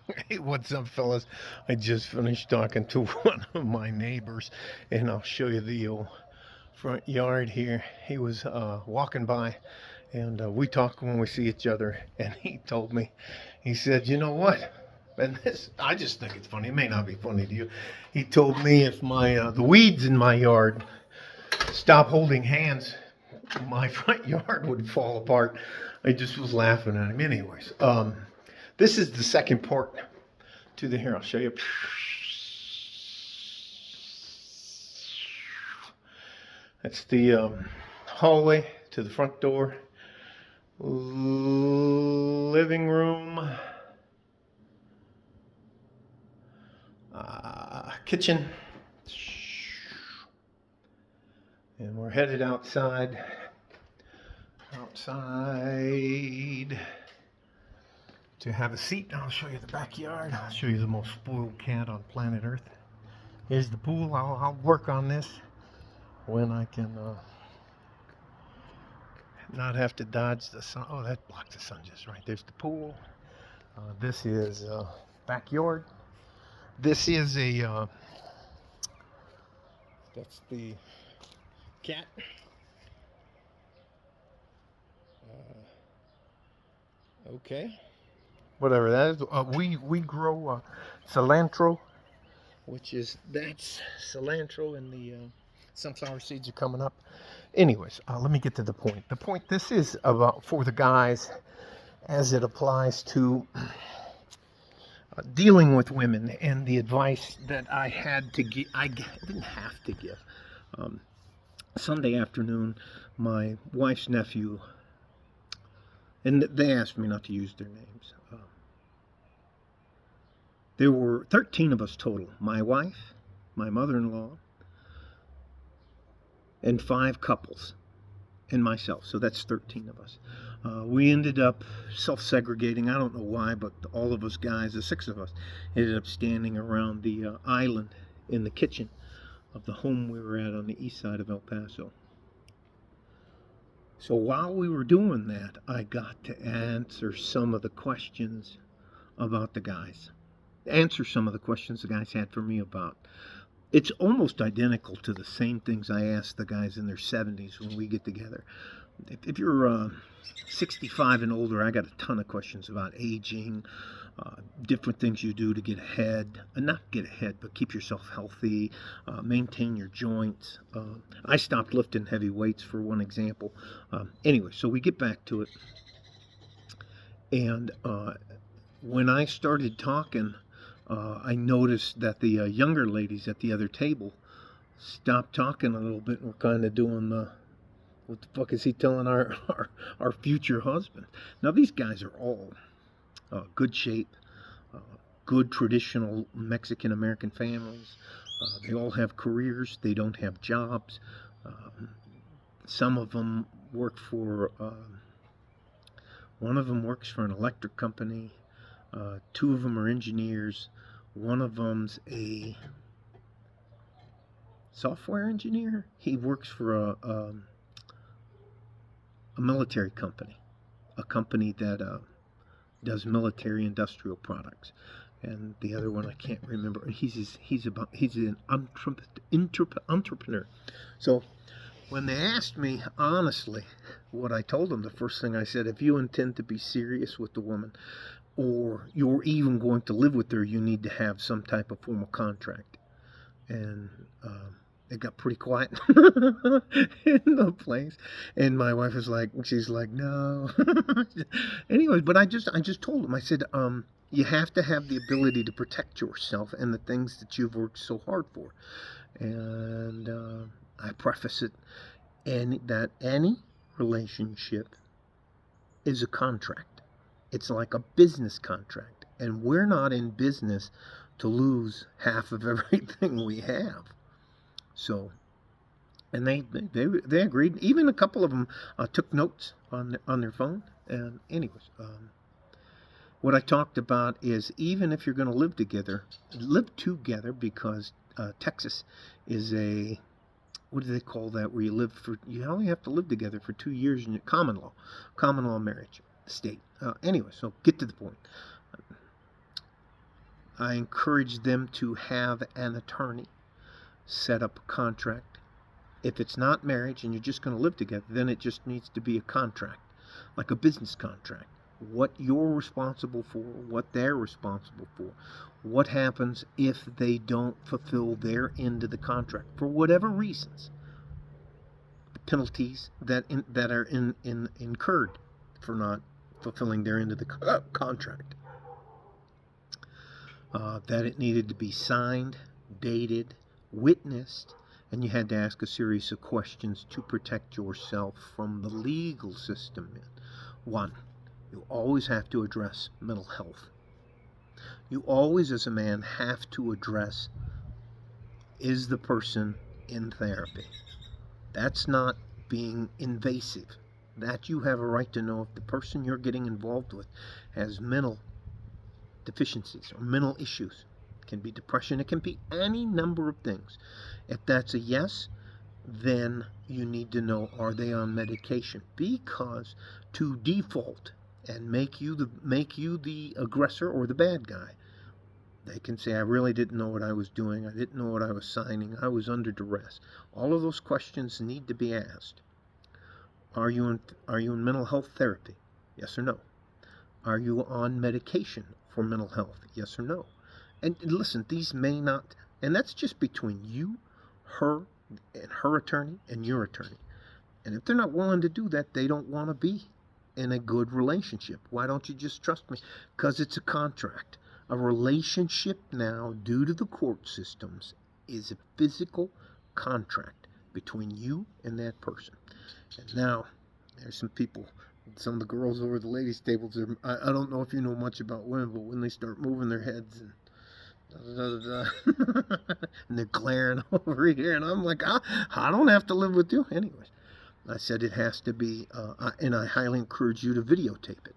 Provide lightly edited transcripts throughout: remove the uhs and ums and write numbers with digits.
Hey, what's up, fellas? I just finished talking to one of my neighbors, and I'll show you the old front yard here. He was walking by, and we talk when we see each other, and he told me, he said, you know what? And this, I just think it's funny. It may not be funny to you. He told me if my the weeds in my yard stop holding hands, my front yard would fall apart. I just was laughing at him. Anyways, this is the second part to the here. I'll show you. That's the hallway to the front door, living room, kitchen, and we're headed outside. To have a seat. I'll show you the backyard. I'll show you the most spoiled cat on planet Earth. Here's the pool. I'll work on this when I can not have to dodge the sun. Oh, that blocks the sun just right. There's the pool. This is backyard. This is a that's the cat. Okay. Whatever that is. We grow cilantro, which is that's cilantro, and the sunflower seeds are coming up. Anyways, let me get to the point. The point this is about for the guys as it applies to dealing with women and the advice that I had to give. I didn't have to give. Sunday afternoon, my wife's nephew, and they asked me not to use their names. There were 13 of us total. My wife, my mother-in-law, and 5 couples, and myself. So that's 13 of us. We ended up self-segregating. I don't know why, but all of us guys, the 6 of us, ended up standing around the island in the kitchen of the home we were at on the east side of El Paso. So while we were doing that, I got to answer some of the questions about the guys. Answer some of the questions the guys had for me about. It's almost identical to the same things I ask the guys in their 70s when we get together. If you're 65 and older, I got a ton of questions about aging, different things you do to get ahead, not get ahead, but keep yourself healthy, maintain your joints. I stopped lifting heavy weights, for one example. Anyway, so we get back to it. And when I started talking, I noticed that the younger ladies at the other table stopped talking a little bit and were kind of doing the, what the fuck is he telling our future husband? Now, these guys are all good shape, good traditional Mexican-American families. They all have careers. They don't have jobs. Some of them work for, one of them works for an electric company. 2 of them are engineers. One of them's a software engineer. He works for a military company, a company that does military industrial products. And the other one I can't remember. He's an entrepreneur. So when they asked me honestly what I told them, the first thing I said, if you intend to be serious with the woman, or you're even going to live with her, you need to have some type of formal contract. And it got pretty quiet in the place. And my wife was like, she's like, no. Anyways, but I just told him, I said, you have to have the ability to protect yourself and the things that you've worked so hard for. And I preface it, and that any relationship is a contract. It's like a business contract, and we're not in business to lose half of everything we have. So, and they agreed. Even a couple of them took notes on their phone. And anyways, what I talked about is even if you're going to live together because Texas is a, what do they call that, where you only have to live together for 2 years in common law marriage state. Anyway, so get to the point. I encourage them to have an attorney set up a contract. If it's not marriage and you're just going to live together, then it just needs to be a contract, like a business contract. What you're responsible for, what they're responsible for, what happens if they don't fulfill their end of the contract for whatever reasons, the penalties that are incurred for not fulfilling their end of the contract. That it needed to be signed, dated, witnessed, and you had to ask a series of questions to protect yourself from the legal system. One, you always have to address mental health. You always, as a man, have to address, is the person in therapy? That's not being invasive. That you have a right to know if the person you're getting involved with has mental deficiencies or mental issues. It can be depression, it can be any number of things. If that's a yes, then you need to know, are they on medication? Because to default and make you the aggressor or the bad guy, they can say, I really didn't know what I was doing, I didn't know what I was signing, I was under duress. All of those questions need to be asked. Are you in mental health therapy? Yes or no? Are you on medication for mental health? Yes or no? And listen, these may not, and that's just between you, her, and her attorney, and your attorney. And if they're not willing to do that, they don't want to be in a good relationship. Why don't you just trust me? Because it's a contract. A relationship now, due to the court systems, is a physical contract between you and that person. And now, there's some people, some of the girls over the ladies' tables, I don't know if you know much about women, but when they start moving their heads and and they're glaring over here, and I'm like, I don't have to live with you. Anyways, I said it has to be, and I highly encourage you to videotape it.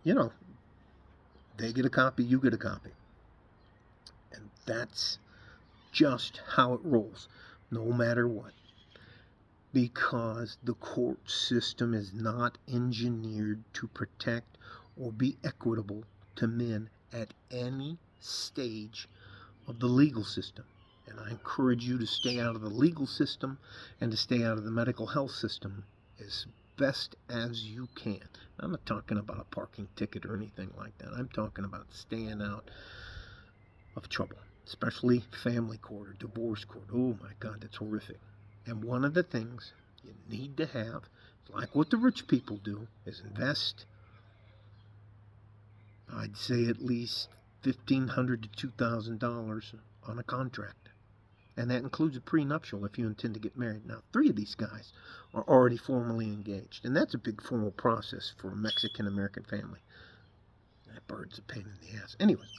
You know, they get a copy, you get a copy. And that's just how it rolls, no matter what. Because the court system is not engineered to protect or be equitable to men at any stage of the legal system. And I encourage you to stay out of the legal system and to stay out of the medical health system as best as you can. I'm not talking about a parking ticket or anything like that. I'm talking about staying out of trouble, especially family court or divorce court. Oh my God, that's horrific. And one of the things you need to have, like what the rich people do, is invest, I'd say at least $1,500 to $2,000 on a contract. And that includes a prenuptial if you intend to get married. Now, 3 of these guys are already formally engaged. And that's a big formal process for a Mexican-American family. That bird's a pain in the ass. Anyways,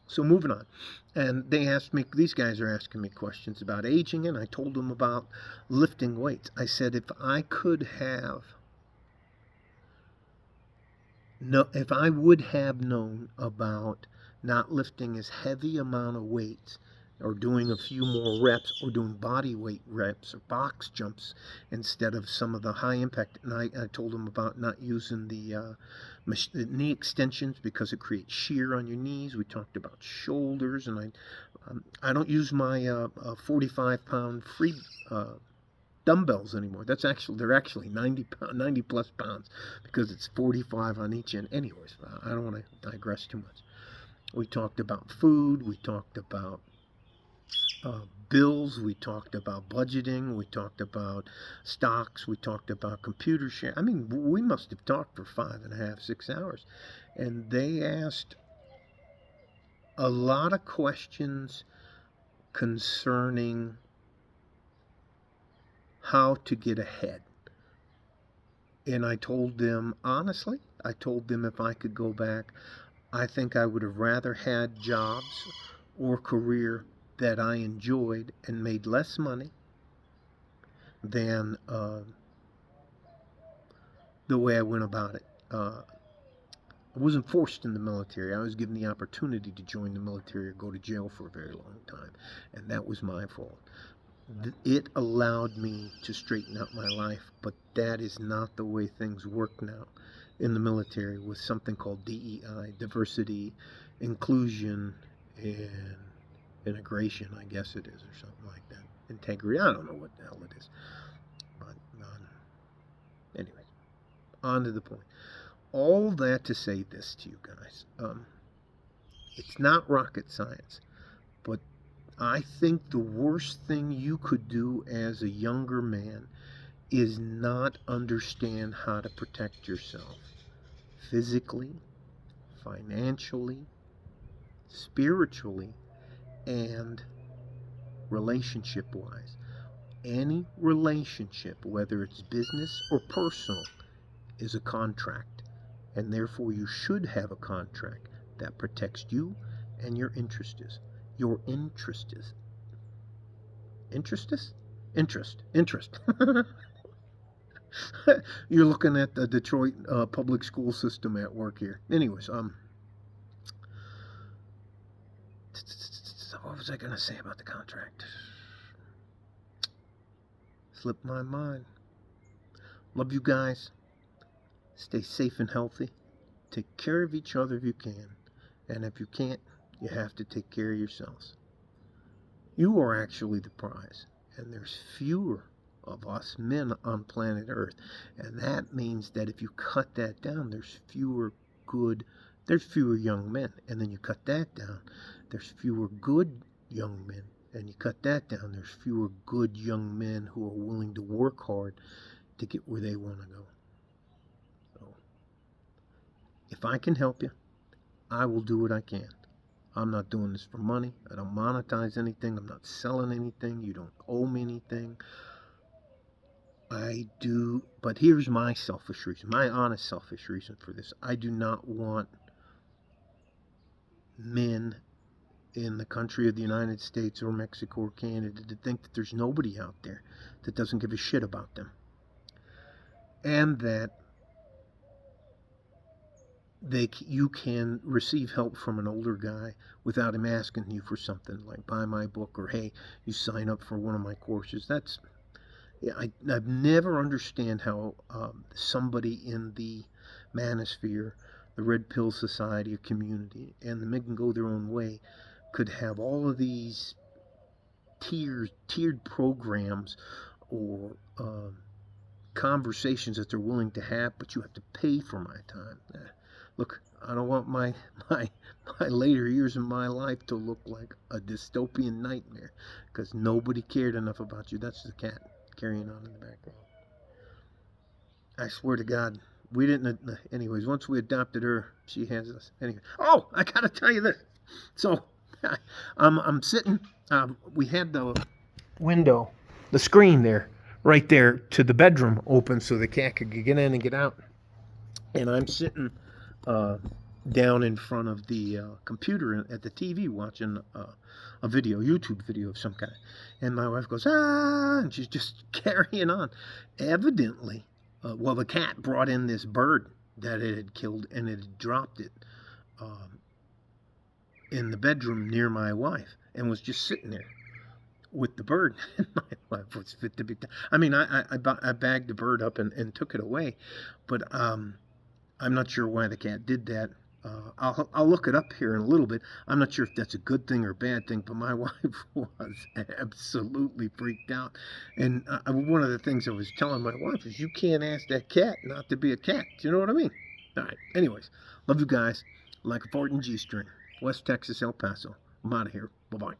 so moving on. And they asked me, these guys are asking me questions about aging, and I told them about lifting weights. I said, if I would have known about not lifting as heavy amount of weights, or doing a few more reps, or doing body weight reps, or box jumps instead of some of the high impact. And I told them about not using the knee extensions because it creates shear on your knees. We talked about shoulders, and I don't use my 45-pound free dumbbells anymore. They're actually 90 plus pounds because it's 45 on each end. Anyways, I don't want to digress too much. We talked about food. We talked about bills, we talked about budgeting, we talked about stocks, we talked about computer share. I mean, we must have talked for 5.5, 6 hours. And they asked a lot of questions concerning how to get ahead. And I told them, honestly, if I could go back, I think I would have rather had jobs or career that I enjoyed and made less money than the way I went about it. I wasn't forced in the military. I was given the opportunity to join the military or go to jail for a very long time, and that was my fault. It allowed me to straighten out my life, but that is not the way things work now. in the military with something called DEI, diversity, inclusion, and integration, I guess it is, or something like that. Integrity, I don't know what the hell it is. But anyway, on to the point. All that to say this to you guys. It's not rocket science, but I think the worst thing you could do as a younger man is not understand how to protect yourself physically, financially, spiritually, and relationship wise. Any relationship, whether it's business or personal, is a contract, and therefore you should have a contract that protects you and your interests. Your interests. Interests? Interest. You're looking at the Detroit public school system at work here. Anyways, what was I going to say about the contract? Slipped my mind. Love you guys. Stay safe and healthy. Take care of each other if you can. And if you can't, you have to take care of yourselves. You are actually the prize. And there's fewer of us men on planet Earth. And that means that if you cut that down, there's fewer young men. And then you cut that down, there's fewer good young men. And you cut that down, there's fewer good young men who are willing to work hard to get where they want to go. So, if I can help you, I will do what I can. I'm not doing this for money. I don't monetize anything. I'm not selling anything. You don't owe me anything. I do, but here's my selfish reason, my honest selfish reason for this. I do not want men in the country of the United States or Mexico or Canada to think that there's nobody out there that doesn't give a shit about them. And that you can receive help from an older guy without him asking you for something like buy my book or hey, you sign up for one of my courses. I've never understand how somebody in the manosphere, the Red Pill Society or community, and the Men Can Go Their Own Way could have all of these tiered programs or conversations that they're willing to have, but you have to pay for my time. Look, I don't want my later years in my life to look like a dystopian nightmare because nobody cared enough about you. That's the cat carrying on in the background. I swear to God, we didn't. Anyways, once we adopted her, she has us. Anyway, oh, I gotta tell you this. So, I'm sitting. We had the window, the screen there, right there to the bedroom open, so the cat could get in and get out. And I'm sitting down in front of the computer at the TV watching a video, YouTube video of some kind. And my wife goes, and she's just carrying on. Evidently, the cat brought in this bird that it had killed, and it had dropped it in the bedroom near my wife and was just sitting there with the bird. And my wife was fit to be... I mean, I bagged the bird up and took it away, but I'm not sure why the cat did that. I'll look it up here in a little bit. I'm not sure if that's a good thing or a bad thing, but my wife was absolutely freaked out. And one of the things I was telling my wife is you can't ask that cat not to be a cat. Do you know what I mean? All right. Anyways, love you guys. Like a fart and G-string. West Texas, El Paso. I'm out of here. Bye-bye.